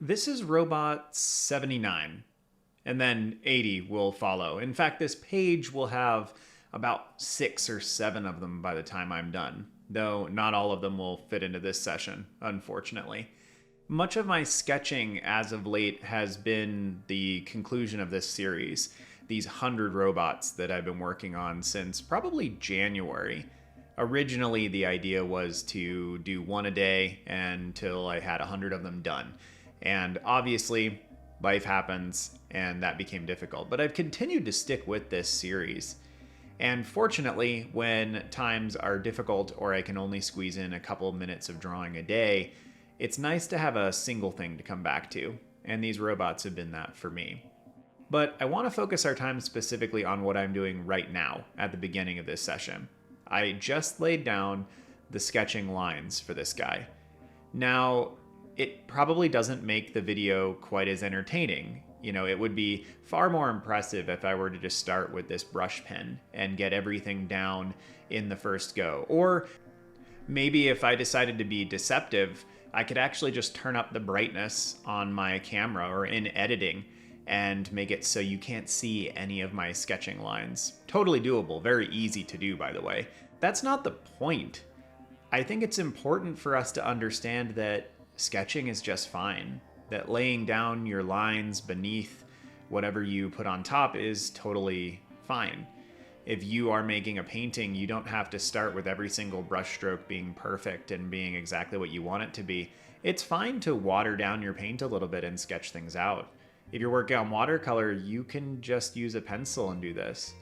This is robot 79, and then 80 will follow. In fact, this page will have about 6 or 7 of them by the time I'm done, though not all of them will fit into this session, unfortunately. Much of my sketching as of late has been the conclusion of this series, these 100 robots that I've been working on since probably January. Originally, the idea was to do one a day until I had 100 of them done. And obviously, life happens and that became difficult. But I've continued to stick with this series. And fortunately, when times are difficult or I can only squeeze in a couple minutes of drawing a day, it's nice to have a single thing to come back to. And these robots have been that for me. But I want to focus our time specifically on what I'm doing right now at the beginning of this session. I just laid down the sketching lines for this guy. Now, it probably doesn't make the video quite as entertaining. You know, it would be far more impressive if I were to just start with this brush pen and get everything down in the first go. Or maybe if I decided to be deceptive, I could actually just turn up the brightness on my camera or in editing and make it so you can't see any of my sketching lines. Totally doable, very easy to do, by the way. That's not the point. I think it's important for us to understand that sketching is just fine, that laying down your lines beneath whatever you put on top is totally fine. If you are making a painting, you don't have to start with every single brushstroke being perfect and being exactly what you want it to be. It's fine to water down your paint a little bit and sketch things out. If you're working on watercolor, you can just use a pencil and do this.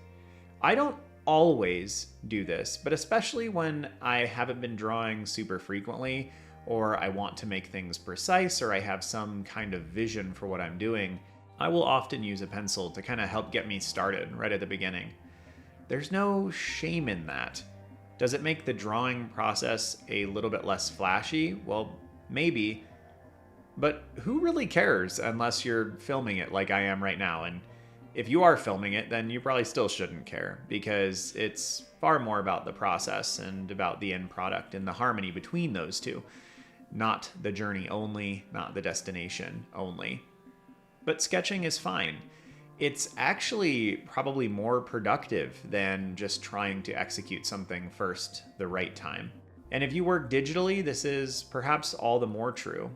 I don't always do this, but especially when I haven't been drawing super frequently, or I want to make things precise, or I have some kind of vision for what I'm doing, I will often use a pencil to kind of help get me started right at the beginning. There's no shame in that. Does it make the drawing process a little bit less flashy? Well, maybe. But who really cares unless you're filming it like I am right now? And if you are filming it, then you probably still shouldn't care, because it's far more about the process and about the end product and the harmony between those two. Not the journey only, not the destination only. But sketching is fine. It's actually probably more productive than just trying to execute something first the right time. And if you work digitally, this is perhaps all the more true.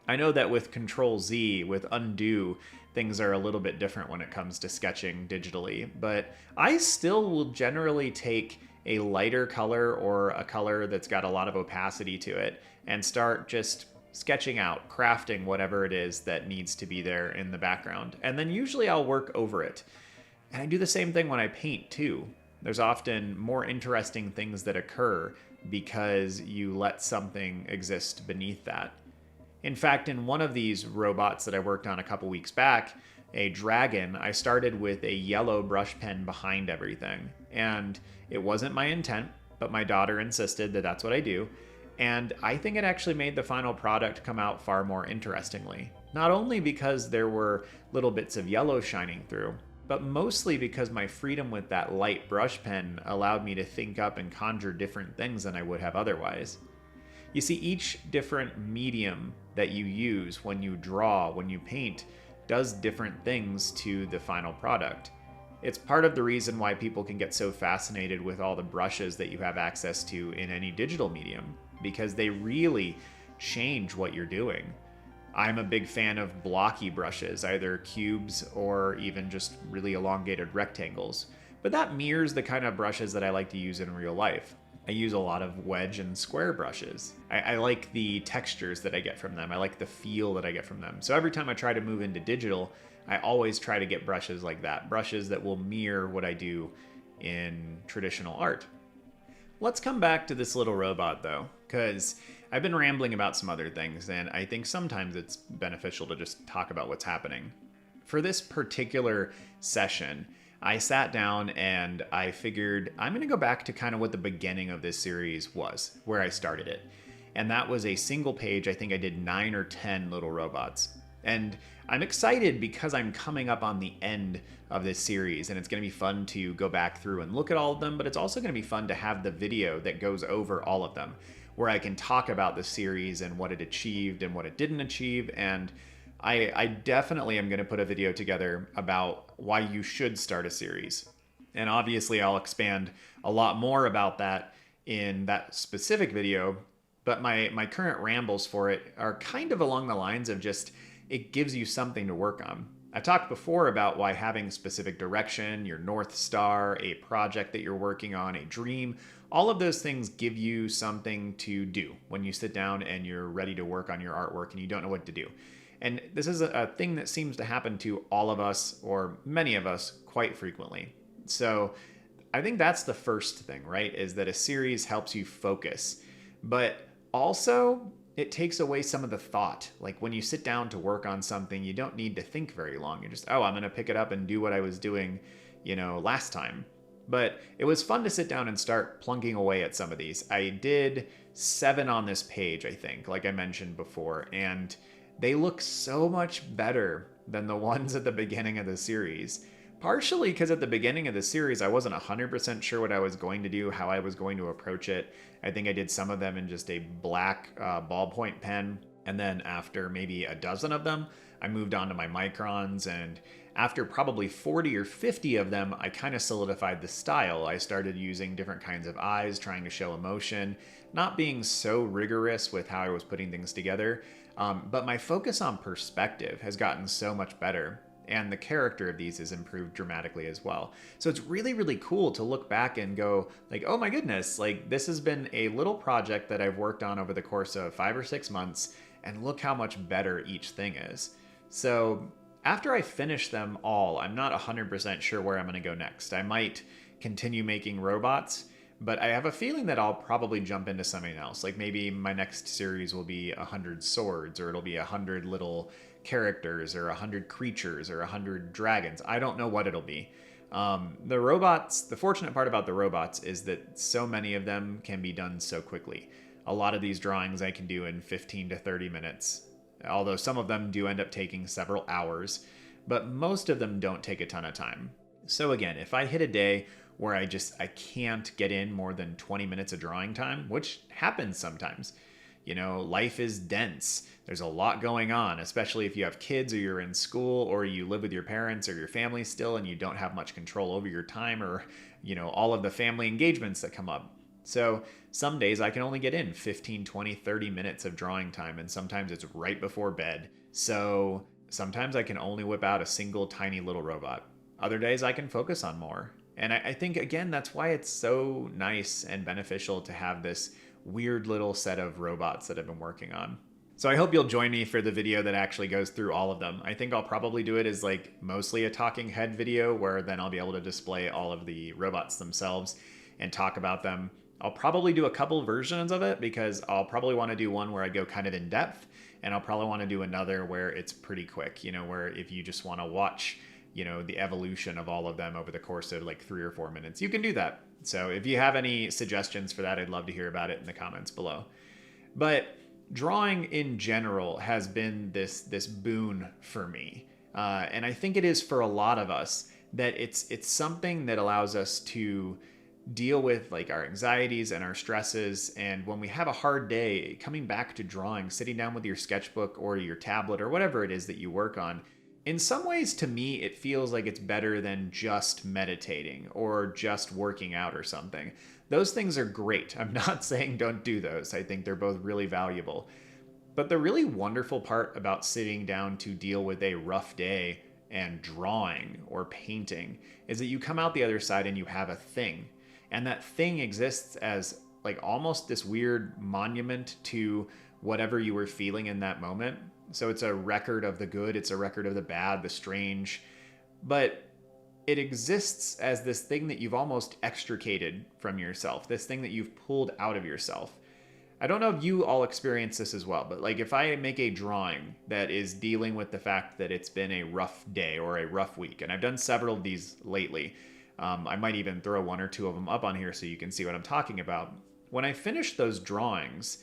I know that with Control Z, with undo, things are a little bit different when it comes to sketching digitally, but I still will generally take a lighter color or a color that's got a lot of opacity to it and start just sketching out, crafting whatever it is that needs to be there in the background. And then usually I'll work over it. And I do the same thing when I paint too. There's often more interesting things that occur because you let something exist beneath that. In fact, in one of these robots that I worked on a couple weeks back, a dragon, I started with a yellow brush pen behind everything. And it wasn't my intent, but my daughter insisted that that's what I do. And I think it actually made the final product come out far more interestingly. Not only because there were little bits of yellow shining through, but mostly because my freedom with that light brush pen allowed me to think up and conjure different things than I would have otherwise. You see, each different medium that you use when you draw, when you paint, does different things to the final product. It's part of the reason why people can get so fascinated with all the brushes that you have access to in any digital medium, because they really change what you're doing. I'm a big fan of blocky brushes, either cubes or even just really elongated rectangles, but that mirrors the kind of brushes that I like to use in real life. I use a lot of wedge and square brushes. I like the textures that I get from them. I like the feel that I get from them. So every time I try to move into digital, I always try to get brushes like that, brushes that will mirror what I do in traditional art. Let's come back to this little robot though, because I've been rambling about some other things, and I think sometimes it's beneficial to just talk about what's happening. For this particular session, I sat down and I figured I'm going to go back to kind of what the beginning of this series was, where I started it. And that was a single page. I think I did 9 or 10 little robots. And I'm excited because I'm coming up on the end of this series, and it's going to be fun to go back through and look at all of them, but it's also going to be fun to have the video that goes over all of them, where I can talk about the series and what it achieved and what it didn't achieve. And I definitely am going to put a video together about why you should start a series. And obviously, I'll expand a lot more about that in that specific video. But my current rambles for it are kind of along the lines of just it gives you something to work on. I talked before about why having specific direction, your North Star, a project that you're working on, a dream, all of those things give you something to do when you sit down and you're ready to work on your artwork and you don't know what to do. And this is a thing that seems to happen to all of us, or many of us, quite frequently. So I think that's the first thing, right? Is that a series helps you focus. But also, it takes away some of the thought. Like when you sit down to work on something, you don't need to think very long. You're just, oh, I'm going to pick it up and do what I was doing, last time. But it was fun to sit down and start plunking away at some of these. I did 7 on this page, I think, like I mentioned before, and they look so much better than the ones at the beginning of the series. Partially because at the beginning of the series, I wasn't 100% sure what I was going to do, how I was going to approach it. I think I did some of them in just a black ballpoint pen. And then after maybe a dozen of them, I moved on to my microns. And after probably 40 or 50 of them, I kind of solidified the style. I started using different kinds of eyes, trying to show emotion, not being so rigorous with how I was putting things together. But my focus on perspective has gotten so much better. And the character of these has improved dramatically as well. So it's really, really cool to look back and go like, oh my goodness, like this has been a little project that I've worked on over the course of 5 or 6 months, and look how much better each thing is. So after I finish them all, I'm not 100% sure where I'm going to go next. I might continue making robots, but I have a feeling that I'll probably jump into something else. Like maybe my next series will be 100 swords, or it'll be 100 little characters, or 100 creatures, or 100 dragons. I don't know what it'll be. The robots, the fortunate part about the robots is that so many of them can be done so quickly. A lot of these drawings I can do in 15 to 30 minutes, although some of them do end up taking several hours, but most of them don't take a ton of time. So again, if I hit a day where I can't get in more than 20 minutes of drawing time, which happens sometimes. Life is dense. There's a lot going on, especially if you have kids or you're in school or you live with your parents or your family still and you don't have much control over your time or, all of the family engagements that come up. So some days I can only get in 15, 20, 30 minutes of drawing time, and sometimes it's right before bed. So sometimes I can only whip out a single tiny little robot. Other days I can focus on more. And I think, again, that's why it's so nice and beneficial to have this weird little set of robots that I've been working on. So I hope you'll join me for the video that actually goes through all of them. I think I'll probably do it as like mostly a talking head video, where then I'll be able to display all of the robots themselves and talk about them. I'll probably do a couple versions of it because I'll probably want to do one where I go kind of in depth, and I'll probably want to do another where it's pretty quick, where if you just want to watch the evolution of all of them over the course of like 3 or 4 minutes, you can do that. So if you have any suggestions for that, I'd love to hear about it in the comments below. But drawing in general has been this boon for me. And I think it is for a lot of us, that it's something that allows us to deal with like our anxieties and our stresses. And when we have a hard day, coming back to drawing, sitting down with your sketchbook or your tablet or whatever it is that you work on, in some ways, to me, it feels like it's better than just meditating or just working out or something. Those things are great. I'm not saying don't do those. I think they're both really valuable. But the really wonderful part about sitting down to deal with a rough day and drawing or painting is that you come out the other side and you have a thing. And that thing exists as like almost this weird monument to whatever you were feeling in that moment. So it's a record of the good, it's a record of the bad, the strange, but it exists as this thing that you've almost extricated from yourself, this thing that you've pulled out of yourself. I don't know if you all experience this as well, but like if I make a drawing that is dealing with the fact that it's been a rough day or a rough week, and I've done several of these lately, I might even throw 1 or 2 of them up on here so you can see what I'm talking about. When I finish those drawings,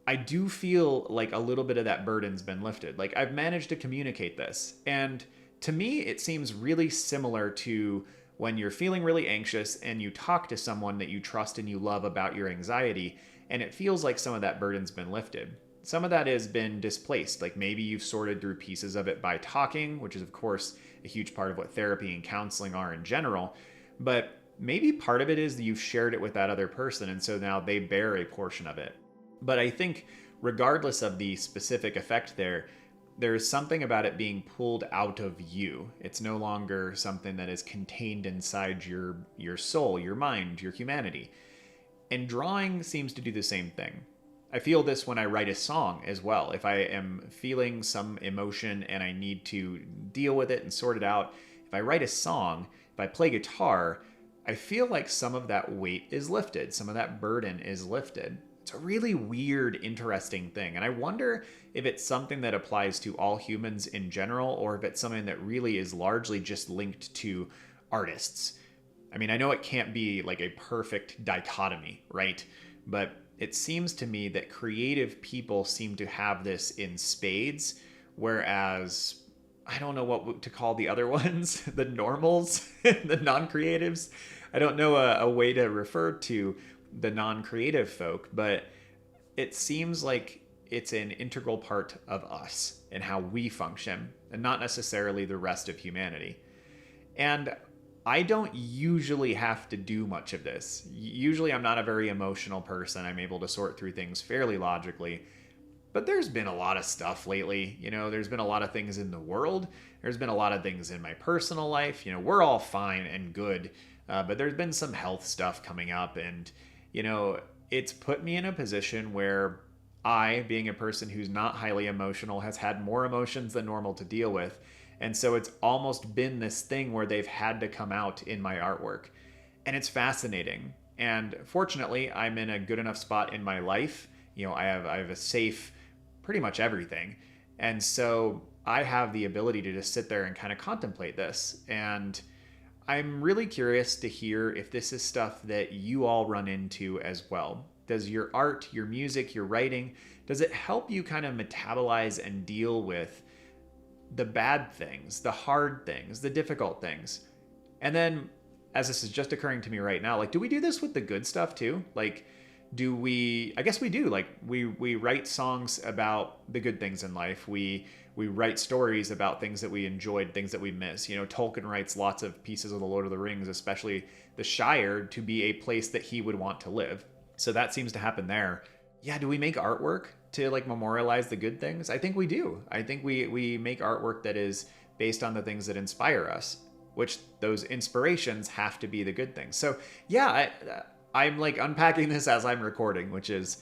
I do feel like a little bit of that burden's been lifted. Like I've managed to communicate this. And to me, it seems really similar to when you're feeling really anxious and you talk to someone that you trust and you love about your anxiety, and it feels like some of that burden's been lifted. some of that has been displaced. Like maybe you've sorted through pieces of it by talking, which is, of course, a huge part of what therapy and counseling are in general. But maybe part of it is that you've shared it with that other person, and so now they bear a portion of it. But I think, regardless of the specific effect there's something about it being pulled out of you. It's no longer something that is contained inside your soul, your mind, your humanity. And drawing seems to do the same thing. I feel this when I write a song as well. If I am feeling some emotion and I need to deal with it and sort it out, if I write a song, if I play guitar, I feel like some of that weight is lifted, some of that burden is lifted. It's a really weird, interesting thing. And I wonder if it's something that applies to all humans in general, or if it's something that really is largely just linked to artists. I mean, I know it can't be like a perfect dichotomy, right? But it seems to me that creative people seem to have this in spades, whereas I don't know what to call the other ones, the normals, the non-creatives. I don't know a way to refer to the non-creative folk, but it seems like it's an integral part of us and how we function, and not necessarily the rest of humanity. And I don't usually have to do much of this. Usually I'm not a very emotional person. I'm able to sort through things fairly logically. But there's been a lot of stuff lately. There's been a lot of things in the world. There's been a lot of things in my personal life. We're all fine and good. But there's been some health stuff coming up, and it's put me in a position where I, being a person who's not highly emotional, has had more emotions than normal to deal with. And so it's almost been this thing where they've had to come out in my artwork. And it's fascinating. And fortunately, I'm in a good enough spot in my life. I have a safe, pretty much everything. And so I have the ability to just sit there and kind of contemplate this. And I'm really curious to hear if this is stuff that you all run into as well. Does your art, your music, your writing, does it help you kind of metabolize and deal with the bad things, the hard things, the difficult things? And then, as this is just occurring to me right now, like, do we do this with the good stuff too? Like, I guess we do. Like, we write songs about the good things in life. We write stories about things that we enjoyed, things that we miss. Tolkien writes lots of pieces of the Lord of the Rings, especially the Shire, to be a place that he would want to live. So that seems to happen there. Yeah, do we make artwork to like memorialize the good things? I think we do. I think we make artwork that is based on the things that inspire us, which those inspirations have to be the good things. So yeah, I'm like unpacking this as I'm recording, which is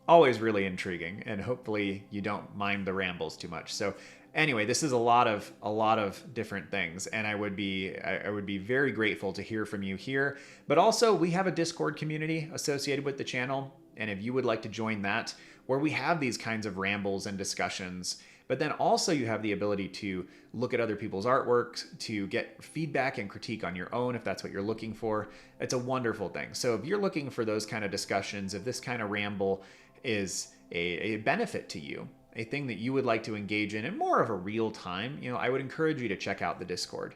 always really intriguing, and hopefully you don't mind the rambles too much. So anyway, this is a lot of different things, and I would be very grateful to hear from you here. But also, we have a Discord community associated with the channel, and if you would like to join that, where we have these kinds of rambles and discussions, but then also you have the ability to look at other people's artwork, to get feedback and critique on your own if that's what you're looking for. It's a wonderful thing. So if you're looking for those kind of discussions, if this kind of ramble is a benefit to you, a thing that you would like to engage in more of a real time, I would encourage you to check out the Discord.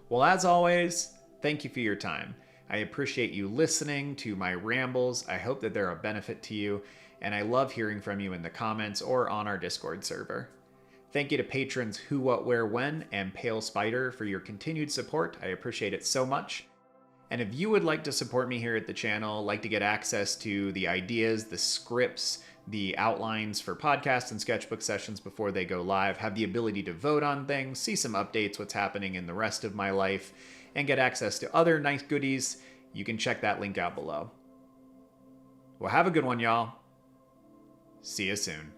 Well, as always, thank you for your time. I appreciate you listening to my rambles. I hope that they're a benefit to you, and I love hearing from you in the comments or on our Discord server. Thank you to patrons Who, What, Where, When, and Pale Spider for your continued support. I appreciate it so much. And if you would like to support me here at the channel, like to get access to the ideas, the scripts, the outlines for podcasts and sketchbook sessions before they go live, have the ability to vote on things, see some updates, what's happening in the rest of my life, and get access to other nice goodies, you can check that link out below. Well, have a good one, y'all. See you soon.